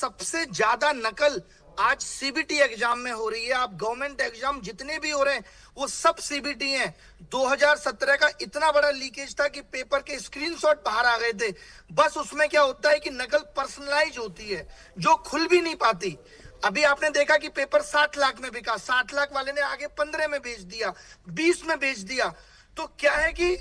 सबसे ज्यादा नकल आज सीबीटी एग्जाम में हो रही है। आप गवर्नमेंट एग्जाम जितने भी हो रहे हैं वो सब सीबीटी हैं। 2017 का इतना बड़ा लीकेज था कि पेपर के स्क्रीनशॉट बाहर आ गए थे। बस उसमें क्या होता है कि नकल पर्सनलाइज होती है जो खुल भी नहीं पाती। अभी आपने देखा कि पेपर 60 लाख में बिका, 60 लाख वाले ने आगे 15 में बेच दिया, 20 में बेच दिया। तो क्या है कि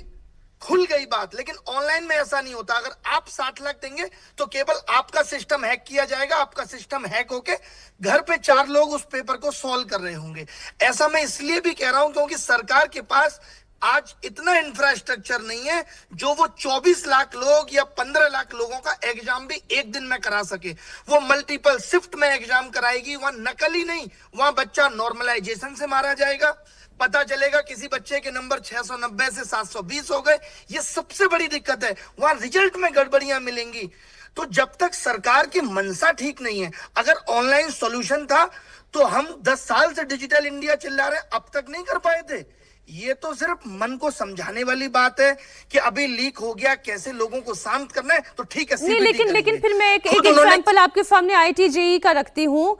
खुल गई बात। लेकिन ऑनलाइन में ऐसा नहीं होता। अगर आप 60 लाख देंगे तो केवल आपका सिस्टम हैक किया जाएगा। आपका सिस्टम हैक होके घर पे 4 लोग उस पेपर को सॉल्व कर रहे होंगे। ऐसा मैं इसलिए भी कह रहा हूं क्योंकि सरकार के पास आज इतना इंफ्रास्ट्रक्चर नहीं है जो वो 24 लाख लोग या 15 लाख लोगों का एग्जाम भी एक दिन में करा सके। वो मल्टीपल शिफ्ट में एग्जाम कराएगी। वहां नकल ही नहीं, वहां बच्चा नॉर्मलाइजेशन से मारा जाएगा। पता चलेगा किसी बच्चे के नंबर 690 से 720 हो गए। ये सबसे बड़ी दिक्कत है। वहां रिजल्ट में गड़बड़ियां मिलेंगी। तो जब तक सरकार की मंशा ठीक नहीं है, अगर ऑनलाइन सॉल्यूशन था तो हम 10 साल से डिजिटल इंडिया चिल्ला रहे हैं, अब तक नहीं कर पाए थे। ये तो सिर्फ मन को समझाने वाली बात है कि अभी लीक हो गया, कैसे लोगों को शांत करना है। तो ठीक है, नहीं, लेकिन फिर मैं एक खुद एग्जांपल आपके सामने आईटी जेईई का रखती हूँ।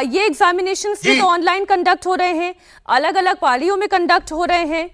ये एग्जामिनेशंस भी तो ऑनलाइन कंडक्ट हो रहे हैं, अलग अलग पालियों में कंडक्ट हो रहे हैं।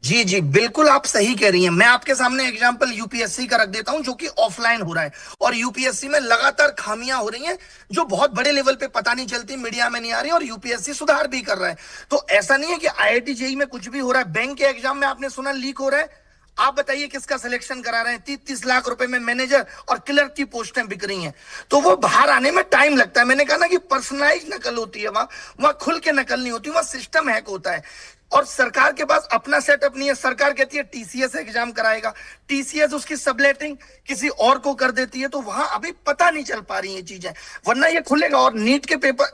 जी जी बिल्कुल, आप सही कह रही हैं। मैं आपके सामने एग्जांपल यूपीएससी का रख देता हूं जो कि ऑफलाइन हो रहा है। और यूपीएससी में लगातार खामियां हो रही हैं जो बहुत बड़े लेवल पे पता नहीं चलती, मीडिया में नहीं आ रही, और यूपीएससी सुधार भी कर रहा है। तो ऐसा नहीं है कि आईआईटी जेईई में कुछ भी हो रहा है। बैंक के एग्जाम में आपने सुना लीक हो रहा है। आप बताइए किसका सिलेक्शन करा रहे हैं? 30-30 लाख रुपए में मैनेजर और क्लर्क की पोस्टें बिक रही हैं। तो वो बाहर आने में टाइम लगता है। मैंने कहा ना कि पर्सनलाइज नकल होती है। वहां खुल के नकल नहीं होती, वहां सिस्टम हैक होता है। और सरकार के पास अपना सेटअप नहीं है। सरकार कहती है टीसीएस एग्जाम कराएगा, टीसीएस उसकी सबलेटिंग किसी और को कर देती है। तो वहां अभी पता नहीं चल पा रही ये चीजें, वरना ये खुलेगा। और नीट के पेपर,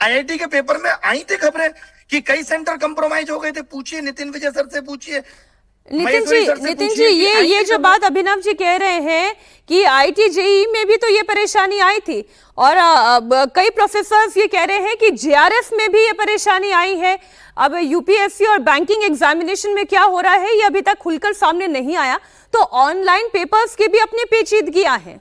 आईआईटी के पेपर में आई थी खबरें कि कई सेंटर कंप्रोमाइज हो गए थे। पूछिए नितिन विजय सर से, पूछिए नितिन जी, ये जो बात अभिनव जी कह रहे हैं कि आईटी जेईई में भी तो ये परेशानी आई थी, और कई प्रोफेसर्स ये कह रहे हैं कि जेआरएफ में भी ये परेशानी आई है। अब यूपीएससी और बैंकिंग एग्जामिनेशन में क्या हो रहा है ये अभी तक खुलकर सामने नहीं आया। तो ऑनलाइन पेपर्स की भी अपनी पेचीदगियां हैं।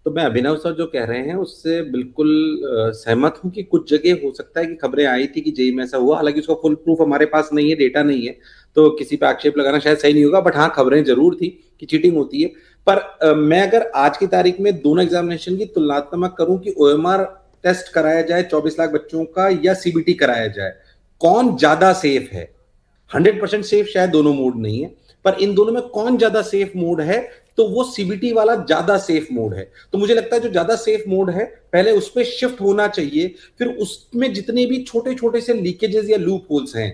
तो मैं अभिनव सर जो कह रहे हैं उससे बिल्कुल सहमत हूं कि कुछ जगह हो सकता है कि खबरें आई थी कि जेईई में ऐसा हुआ। हालांकि उसका फुल प्रूफ हमारे पास नहीं है, डेटा नहीं है, तो किसी पे आक्षेप लगाना शायद सही नहीं होगा। बट हाँ, खबरें जरूर थी कि चीटिंग होती है। पर मैं अगर आज की तारीख में दोनों एग्जामिनेशन की तुलनात्मक करूं कि ओएमआर टेस्ट कराया जाए 24 लाख बच्चों का या सीबीटी कराया जाए, कौन ज्यादा सेफ है? 100% सेफ शायद दोनों मोड नहीं है, पर इन दोनों में कौन ज्यादा सेफ मोड है? तो वो सीबीटी वाला ज्यादा सेफ मोड है। तो मुझे लगता है जो ज्यादा सेफ मोड है पहले उस पर शिफ्ट होना चाहिए। फिर उसमें जितने भी छोटे छोटे से लीकेजेस या लूप होल्स हैं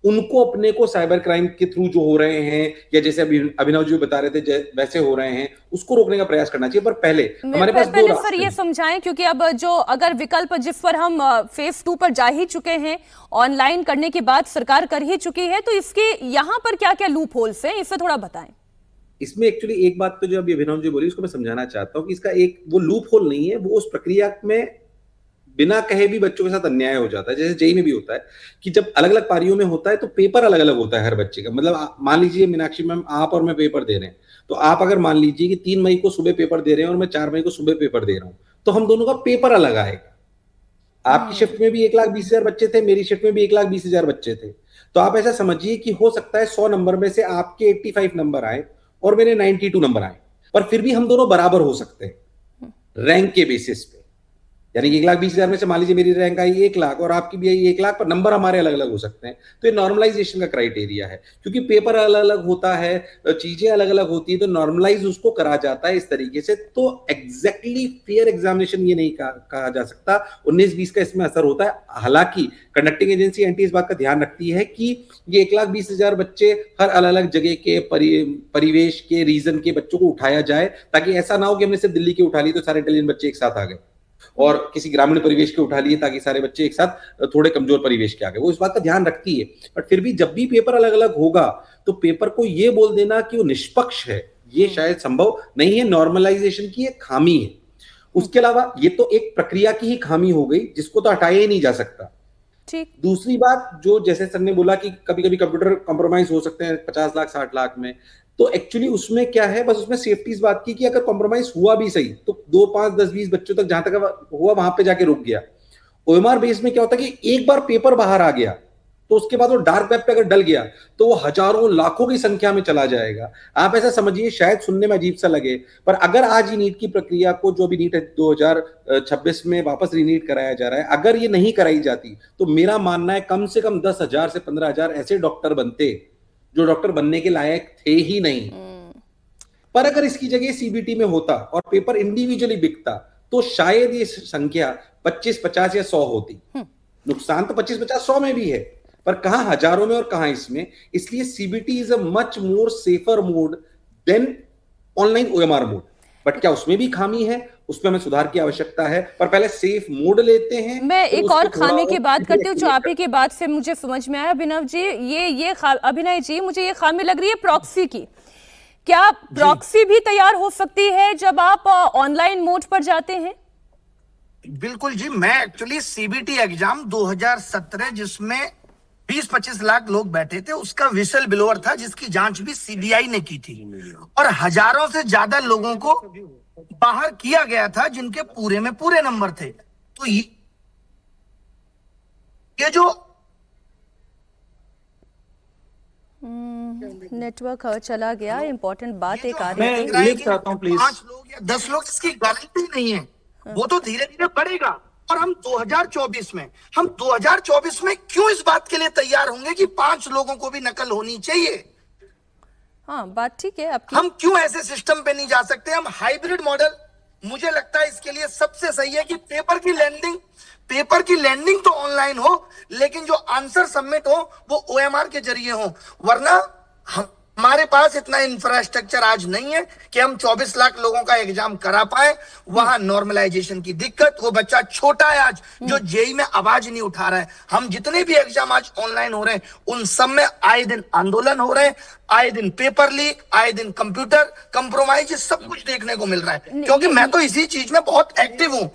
उनको अपने को साइबर क्राइम के थ्रू जो हो रहे हैं, या जैसे अभी अभिनव जी बता रहे थे वैसे हो रहे हैं, उसको रोकने का प्रयास करना चाहिए। पर पहले हमारे पास दो रास्ते सर ये समझाएं, क्योंकि अब जो अगर विकल्प जिस पर हम फेज 2 पर जा ही चुके हैं, ऑनलाइन करने की बात सरकार कर ही चुकी है, तो इसके यहाँ पर क्या क्या लूप होल्स हैं, इसे थोड़ा बताएं। इसमें एक्चुअली एक बात तो जो अभी अभिनव जी बोली उसको मैं समझाना चाहता हूं कि इसका एक वो लूप होल नहीं है, वो उस प्रक्रिया में बिना कहे भी बच्चों के साथ अन्याय हो जाता है। जैसे जेईई में भी होता है कि जब अलग अलग पारियों में होता है तो पेपर अलग अलग होता है हर बच्चे का। मतलब मान लीजिए मीनाक्षी मैम, आप और मैं पेपर दे रहे हैं, तो आप अगर मान लीजिए कि 3 मई को सुबह पेपर दे रहे हैं और मैं 4 मई को सुबह पेपर दे रहा हूं, तो हम दोनों का पेपर अलग आएगा। आपकी शिफ्ट में भी 1,20,000 बच्चे थे, मेरी शिफ्ट में भी 1,20,000 बच्चे थे। तो आप ऐसा समझिए कि हो सकता है 100 नंबर में से आपके 85 नंबर आए और मेरे 92 नंबर आए, पर फिर भी हम दोनों बराबर हो सकते हैं रैंक के बेसिस पे। यानी 1,20,000 में से मान लीजिए मेरी रैंक आई 1 लाख और आपकी भी आई 1 लाख, पर नंबर हमारे अलग अलग हो सकते हैं। तो ये नॉर्मलाइजेशन का क्राइटेरिया है, क्योंकि पेपर अलग अलग होता है, चीजें अलग अलग होती है, तो नॉर्मलाइज उसको करा जाता है इस तरीके से। तो एग्जैक्टली फेयर एग्जामिनेशन ये नहीं कहा जा सकता। 19-20 का इसमें असर होता है। हालांकि कंडक्टिंग एजेंसी एनटी इस बात का ध्यान रखती है कि ये 1,20,000 बच्चे हर अलग अलग जगह के परिवेश के रीजन के बच्चों को उठाया जाए, ताकि ऐसा ना हो कि हमने सिर्फ दिल्ली के उठा लिए तो सारे इंटेलिजेंट बच्चे एक साथ आ गए, और किसी ग्रामीण परिवेश के उठा लिए ताकि सारे बच्चे एक साथ थोड़े कमजोर परिवेश के आ गए। वो इस बात का ध्यान रखती है। बट फिर भी जब भी पेपर अलग अलग होगा तो पेपर को ये बोल देना कि वो निष्पक्ष है, ये शायद संभव नहीं है। नॉर्मलाइजेशन की एक खामी है। उसके अलावा ये तो एक प्रक्रिया की ही खामी हो गई जिसको तो हटाया ही नहीं जा सकता। ठीक। दूसरी बात, जो जैसे सर ने बोला कि कभी कभी कंप्यूटर कॉम्प्रोमाइज हो सकते हैं 50 लाख 60 लाख में, तो एक्चुअली उसमें क्या है, बस उसमें सेफ्टी इस बात की कि अगर कॉम्प्रोमाइज हुआ भी सही तो 2, 5, 10, 20 बच्चों तक जहां तक हुआ वहां पे जाके रुक गया। ओएमआर बेस में क्या होता है कि एक बार पेपर बाहर आ गया तो उसके बाद वो डार्क वेब पे अगर डल गया तो वो हजारों लाखों की संख्या में चला जाएगा। आप ऐसा समझिए, शायद सुनने में अजीब सा लगे, पर अगर आज ही नीट की प्रक्रिया को, जो भी नीट 2026 में वापस रीनीट कराया जा रहा है, अगर ये नहीं कराई जाती तो मेरा मानना है कम से कम 10,000 से 15,000 ऐसे डॉक्टर बनते जो डॉक्टर बनने के लायक थे ही नहीं। पर अगर इसकी जगह सीबीटी में होता और पेपर इंडिविजुअली बिकता तो शायद ये संख्या 25, 50 या 100 होती। नुकसान तो 25, 50, 100 में भी है, पर कहां हजारों में और कहां इसमें। इसलिए CBT is a much more safer mode than online OMR mode. But क्या उसमें भी खामी है? उसमें हमें सुधार की आवश्यकता है, पर पहले सेफ मोड लेते हैं। मैं तो एक और उसको थोड़ा खामी की और बात करती हूँ जो आप ही करते की बात से मुझे समझ में आया अभिनव जी। ये अभिनय जी, मुझे ये खामी लग रही है प्रॉक्सी की। क्या प्रॉक्सी भी तैयार हो सकती है जब आप ऑनलाइन मोड पर जाते हैं? बिल्कुल जी, मैं एक्चुअली सीबीटी एग्जाम 2017 जिसमें 20-25 लाख लोग बैठे थे, उसका विसल ब्लोअर था जिसकी जांच भी सीबीआई ने की थी, और हजारों से ज्यादा लोगों को बाहर किया गया था जिनके पूरे में पूरे नंबर थे। तो ये जो नेटवर्क चला गया, इंपॉर्टेंट बात एक आ रही मैं थी। लिख चाहता हूं प्लीज। 5 लोग या 10 लोग इसकी गारंटी नहीं है, वो तो धीरे धीरे बढ़ेगा। और हम 2024 में क्यों इस बात के लिए तैयार होंगे कि 5 लोगों को भी नकल होनी चाहिए? हाँ, बात ठीक है आपकी। हम क्यों ऐसे सिस्टम पे नहीं जा सकते? हम हाइब्रिड मॉडल, मुझे लगता है इसके लिए सबसे सही है कि पेपर की लैंडिंग तो ऑनलाइन हो, लेकिन जो आंसर सबमिट हो वो ओएमआर के जरिए हो। वरना हमारे पास इतना इंफ्रास्ट्रक्चर आज नहीं है कि हम 24 लाख लोगों का एग्जाम करा पाए। वहां नॉर्मलाइजेशन की दिक्कत, वो बच्चा छोटा है आज जो जेई में आवाज नहीं उठा रहा है। हम जितने भी एग्जाम आज ऑनलाइन हो रहे हैं उन सब में आए दिन आंदोलन हो रहे हैं, आए दिन पेपर लीक, आए दिन कंप्यूटर कंप्रोमाइज, सब कुछ देखने को मिल रहा है। क्योंकि मैं तो इसी चीज में बहुत एक्टिव हूं।